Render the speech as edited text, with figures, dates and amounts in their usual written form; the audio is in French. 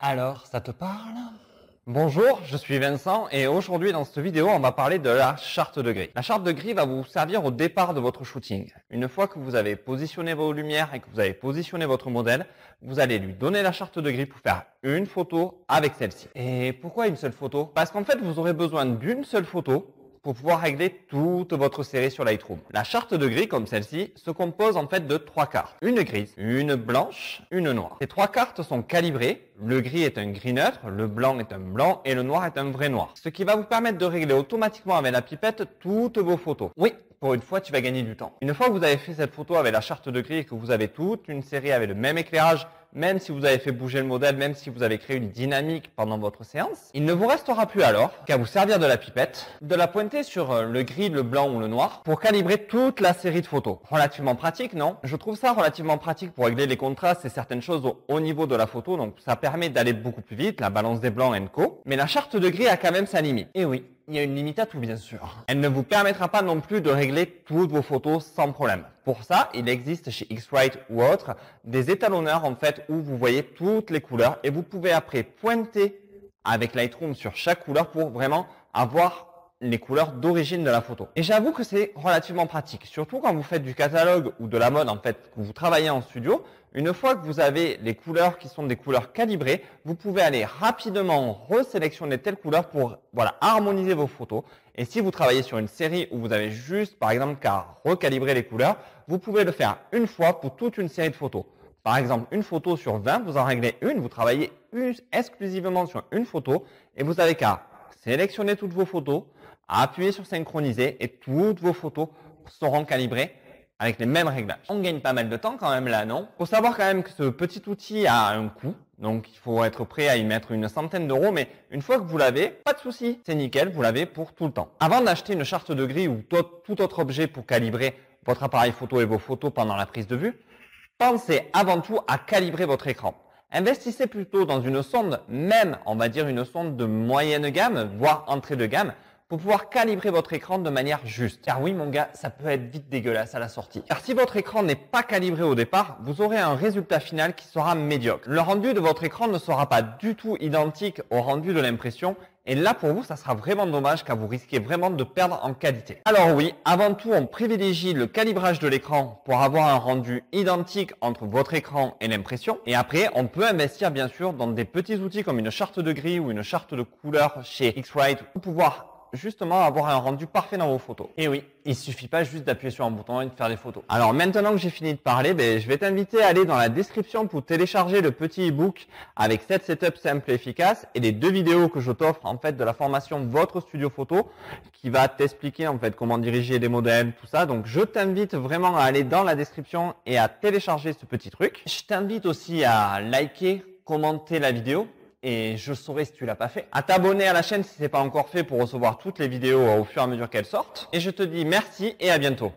Alors, ça te parle? Bonjour, je suis Vincent et aujourd'hui dans cette vidéo, on va parler de la charte de grille. La charte de grille va vous servir au départ de votre shooting. Une fois que vous avez positionné vos lumières et que vous avez positionné votre modèle, vous allez lui donner la charte de grille pour faire une photo avec celle-ci. Et pourquoi une seule photo? Parce qu'en fait, vous aurez besoin d'une seule photo pour pouvoir régler toute votre série sur Lightroom. La charte de grille, comme celle-ci, se compose en fait de 3 cartes. Une grise, une blanche, une noire. Ces 3 cartes sont calibrées. Le gris est un gris neutre, le blanc est un blanc et le noir est un vrai noir. Ce qui va vous permettre de régler automatiquement avec la pipette toutes vos photos. Oui, pour une fois, tu vas gagner du temps. Une fois que vous avez fait cette photo avec la charte de grille et que vous avez toute une série avec le même éclairage, même si vous avez fait bouger le modèle, même si vous avez créé une dynamique pendant votre séance, il ne vous restera plus alors qu'à vous servir de la pipette, de la pointer sur le gris, le blanc ou le noir pour calibrer toute la série de photos. Relativement pratique, non? Je trouve ça relativement pratique pour régler les contrastes et certaines choses au haut niveau de la photo, donc ça permet d'aller beaucoup plus vite, la balance des blancs & co. Mais la charte de grille a quand même sa limite. Et oui, il y a une limite à tout bien sûr. Elle ne vous permettra pas non plus de régler toutes vos photos sans problème. Pour ça, il existe chez X-Rite ou autre des étalonneurs en fait où vous voyez toutes les couleurs et vous pouvez après pointer avec Lightroom sur chaque couleur pour vraiment avoir les couleurs d'origine de la photo. Et j'avoue que c'est relativement pratique, surtout quand vous faites du catalogue ou de la mode en fait, que vous travaillez en studio. Une fois que vous avez les couleurs qui sont des couleurs calibrées, vous pouvez aller rapidement resélectionner telle couleur pour harmoniser vos photos. Et si vous travaillez sur une série où vous avez juste par exemple qu'à recalibrer les couleurs, vous pouvez le faire une fois pour toute une série de photos. Par exemple, une photo sur 20, vous en réglez une, vous travaillez exclusivement sur une photo et vous avez qu'à sélectionner toutes vos photos, appuyer sur synchroniser et toutes vos photos seront calibrées avec les mêmes réglages. On gagne pas mal de temps quand même là, non? Faut savoir quand même que ce petit outil a un coût, donc il faut être prêt à y mettre une centaine d'euros, mais une fois que vous l'avez, pas de souci, c'est nickel, vous l'avez pour tout le temps. Avant d'acheter une charte de grille ou tout autre objet pour calibrer votre appareil photo et vos photos pendant la prise de vue, pensez avant tout à calibrer votre écran. Investissez plutôt dans une sonde, même on va dire une sonde de moyenne gamme, voire entrée de gamme, pour pouvoir calibrer votre écran de manière juste. Car oui mon gars, ça peut être vite dégueulasse à la sortie. Car si votre écran n'est pas calibré au départ, vous aurez un résultat final qui sera médiocre. Le rendu de votre écran ne sera pas du tout identique au rendu de l'impression. Et là, pour vous, ça sera vraiment dommage car vous risquez vraiment de perdre en qualité. Alors oui, avant tout, on privilégie le calibrage de l'écran pour avoir un rendu identique entre votre écran et l'impression. Et après, on peut investir bien sûr dans des petits outils comme une charte de grille ou une charte de couleur chez X-Rite pour pouvoir justement avoir un rendu parfait dans vos photos. Et oui, il suffit pas juste d'appuyer sur un bouton et de faire des photos. Alors maintenant que j'ai fini de parler, je vais t'inviter à aller dans la description pour télécharger le petit e-book avec 7 setups simples et efficaces et les 2 vidéos que je t'offre en fait de la formation Votre Studio Photo qui va t'expliquer en fait comment diriger les modèles, tout ça. Donc je t'invite vraiment à aller dans la description et à télécharger ce petit truc. Je t'invite aussi à liker, commenter la vidéo. Et je saurai si tu l'as pas fait, à t'abonner à la chaîne si ce n'est pas encore fait pour recevoir toutes les vidéos au fur et à mesure qu'elles sortent. Et je te dis merci et à bientôt.